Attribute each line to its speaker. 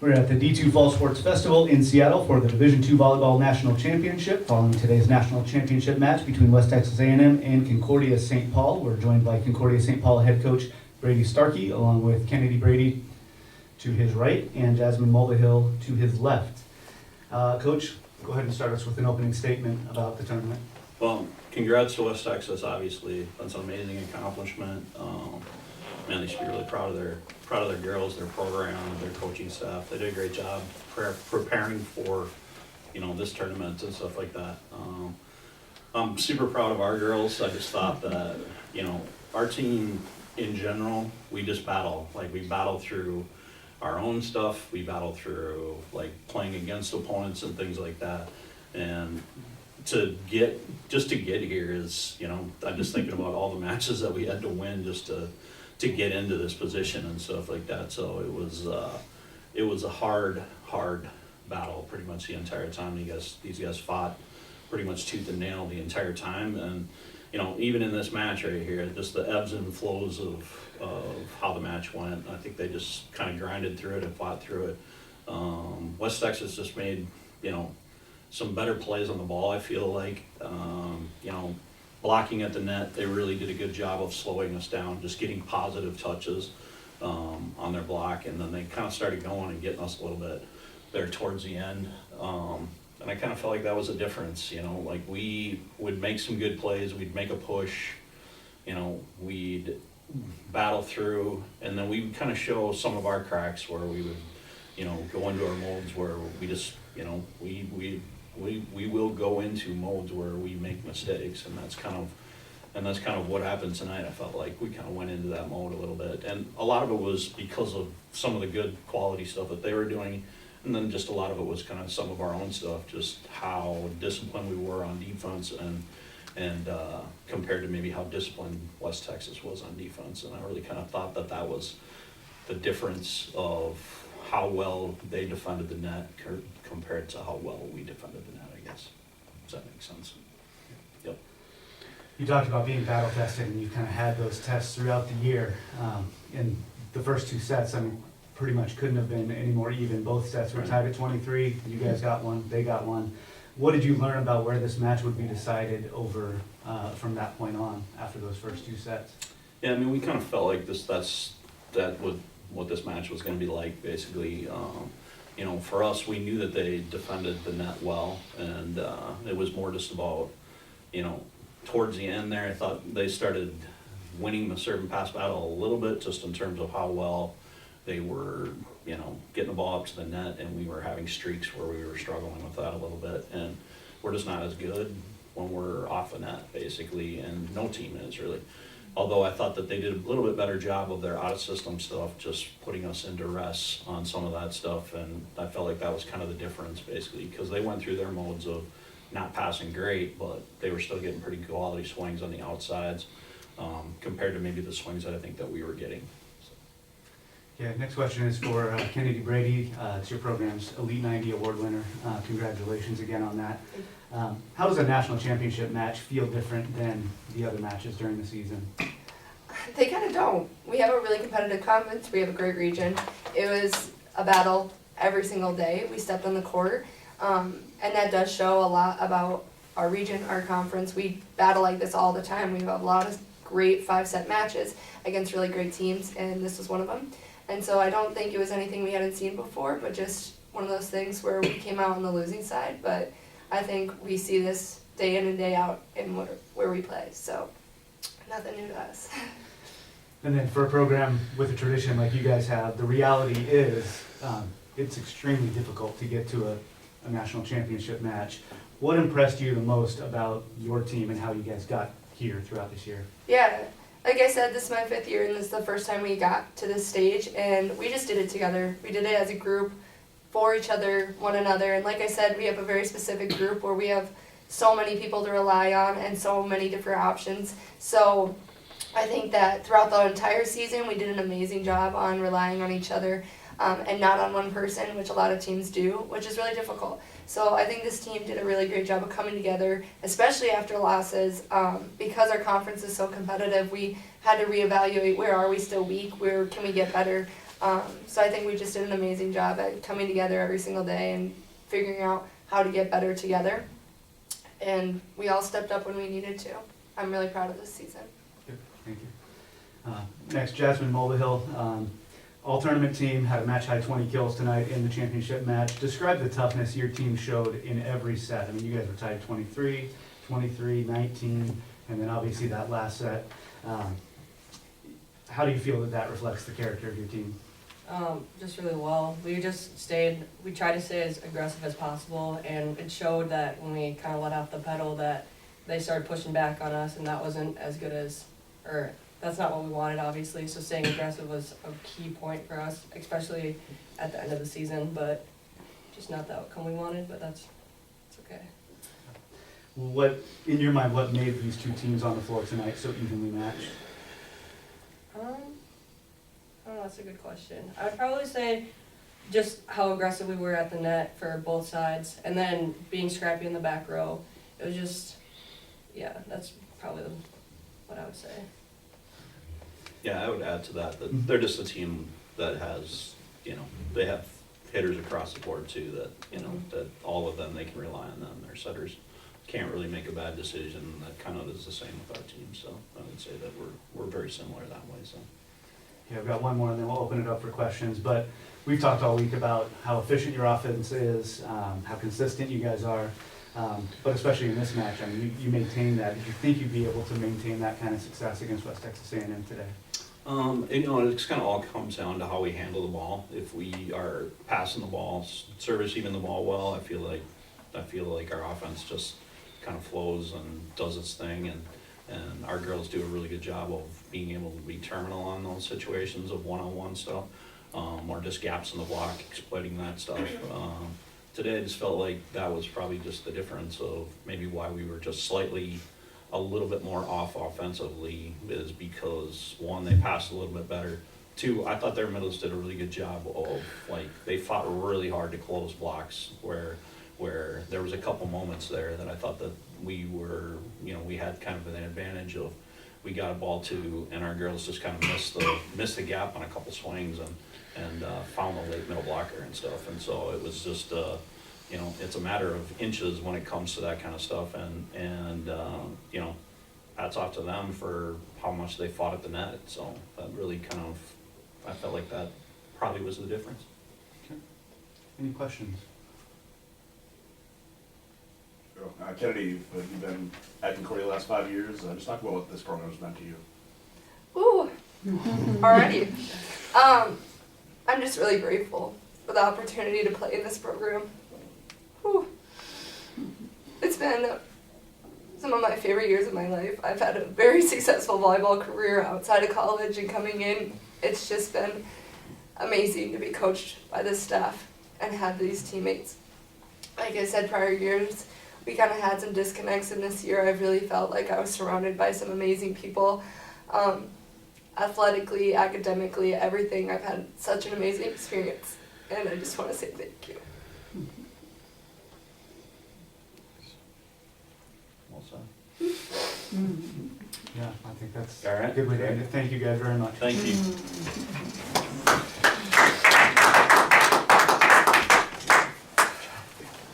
Speaker 1: We're at the D2 Fall Sports Festival in Seattle for the Division II Volleyball National Championship. Following today's National Championship match between West Texas A&M and Concordia St. Paul, we're joined by Concordia St. Paul head coach Brady Starkey, along with Kennedy Brady to his right and Jasmine Mulvihill to his left. Coach, go ahead and start us with an opening statement about the tournament.
Speaker 2: Well, congrats to West Texas, obviously. That's an amazing accomplishment. Man, they should be really proud of their girls, their program, their coaching staff. They did a great job preparing for, this tournament and stuff like that. I'm super proud of our girls. I just thought that, our team in general, we just battle. Like, we battle through our own stuff. We battle through, playing against opponents and things like that. And to get here is, I'm just thinking about all the matches that we had to win just to get into this position and stuff like that. So it was a hard battle pretty much the entire time. These guys fought pretty much tooth and nail the entire time. And, even in this match right here, just the ebbs and flows of how the match went, I think they just kind of grinded through it and fought through it. West Texas just made, some better plays on the ball, I feel like. Blocking at the net, they really did a good job of slowing us down, just getting positive touches on their block, and then they kind of started going and getting us a little bit there towards the end. And I kind of felt like that was a difference, we would make some good plays, we'd make a push, we'd battle through, and then we would kind of show some of our cracks where we would, go into our molds where we just, we will go into modes where we make mistakes, and that's kind of what happened tonight. I felt like we kind of went into that mode a little bit, and a lot of it was because of some of the good quality stuff that they were doing, and then just a lot of it was kind of some of our own stuff, just how disciplined we were on defense, and compared to maybe how disciplined West Texas was on defense. And I really kind of thought that was the difference of how well they defended the net compared to how well we defended the net, I guess. Does that make sense? Yep.
Speaker 1: You talked about being battle tested, and you kind of had those tests throughout the year. In the first two sets, pretty much couldn't have been any more even. Both sets were tied at 23. You guys got one, they got one. What did you learn about where this match would be decided over from that point on after those first two sets?
Speaker 2: Yeah, we kind of felt like what this match was going to be like, basically. For us, we knew that they defended the net well, and it was more just about, towards the end there, I thought they started winning the serve and pass battle a little bit, just in terms of how well they were, getting the ball up to the net, and we were having streaks where we were struggling with that a little bit, and we're just not as good when we're off the net, basically, and no team is really. Although I thought that they did a little bit better job of their out-of-system stuff, just putting us into rest on some of that stuff, and I felt like that was kind of the difference, basically, because they went through their modes of not passing great, but they were still getting pretty quality swings on the outsides, compared to maybe the swings that I think that we were getting.
Speaker 1: Yeah, next question is for Kennedy Brady. It's your program's Elite 90 award winner. Congratulations again on that. How does a national championship match feel different than the other matches during the season?
Speaker 3: They kind of don't. We have a really competitive conference. We have a great region. It was a battle every single day. We stepped on the court, and that does show a lot about our region, our conference. We battle like this all the time. We have a lot of great 5-set matches against really great teams, and this was one of them. And so I don't think it was anything we hadn't seen before, but just one of those things where we came out on the losing side. But I think we see this day in and day out in where we play, so nothing new to us.
Speaker 1: And then for a program with a tradition like you guys have, the reality is it's extremely difficult to get to a national championship match. What impressed you the most about your team and how you guys got here throughout this year?
Speaker 3: Yeah, like I said, this is my 5th year, and this is the first time we got to this stage, and we just did it together. We did it as a group, for each other, one another, and like I said, we have a very specific group where we have so many people to rely on and so many different options. So I think that throughout the entire season, we did an amazing job on relying on each other and not on one person, which a lot of teams do, which is really difficult. So I think this team did a really great job of coming together, especially after losses. Because our conference is so competitive, we had to reevaluate where are we still weak, where can we get better. So I think we just did an amazing job at coming together every single day and figuring out how to get better together. And we all stepped up when we needed to. I'm really proud of this season.
Speaker 1: Good, thank you. Next, Jasmine Mulvihill, all tournament team, had a match high 20 kills tonight in the championship match. Describe the toughness your team showed in every set. I mean, you guys were tied 23, 23, 19, and then obviously that last set. How do you feel that that reflects the character of your team?
Speaker 4: Just really well. We tried to stay as aggressive as possible, and it showed that when we kind of let off the pedal that they started pushing back on us, and that wasn't as good as, or that's not what we wanted, obviously. So staying aggressive was a key point for us, especially at the end of the season, but just not the outcome we wanted, but it's okay.
Speaker 1: What, in your mind, what made these two teams on the floor tonight so evenly matched?
Speaker 4: Oh, that's a good question. I would probably say just how aggressive we were at the net for both sides, and then being scrappy in the back row. It was just, yeah, that's probably what I would say.
Speaker 2: Yeah, I would add to that they're just a team that has, they have hitters across the board too that, that all of them, they can rely on them. Their setters can't really make a bad decision. That kind of is the same with our team. So I would say that we're very similar that way. So.
Speaker 1: Yeah, I've got one more and then we'll open it up for questions, but we've talked all week about how efficient your offense is, how consistent you guys are, but especially in this match, I mean, you maintain that. Did you think you'd be able to maintain that kind of success against West Texas A&M today?
Speaker 2: It's kind of all comes down to how we handle the ball. If we are passing the ball, servicing the ball well, I feel like our offense just kind of flows and does its thing, and our girls do a really good job of being able to be terminal on those situations of one-on-one stuff, or just gaps in the block, exploiting that stuff. Today I just felt like that was probably just the difference of maybe why we were just slightly a little bit more off offensively, is because one, they passed a little bit better. Two, I thought their middles did a really good job of, like, they fought really hard to close blocks where there was a couple moments there that I thought that we were, we had kind of an advantage of, we got a ball to, and our girls just kind of missed the gap on a couple swings and found the late middle blocker and stuff. And so it was just, it's a matter of inches when it comes to that kind of stuff. And hats off to them for how much they fought at the net. So that really kind of, I felt like that probably was the difference.
Speaker 1: Okay. Any questions?
Speaker 5: Kennedy, you've been at Concordia the last 5 years. Just talk about what this program has meant to you.
Speaker 3: Ooh, already. I'm just really grateful for the opportunity to play in this program. Whew. It's been some of my favorite years of my life. I've had a very successful volleyball career outside of college, and coming in, it's just been amazing to be coached by this staff and have these teammates. Like I said, prior years, we kind of had some disconnects, and this year I've really felt like I was surrounded by some amazing people. Athletically, academically, everything. I've had such an amazing experience, and I just want to say thank you.
Speaker 2: Well said.
Speaker 1: Yeah, I think that's
Speaker 2: All right.
Speaker 1: a good way to end it. Thank you guys very much.
Speaker 2: Thank you.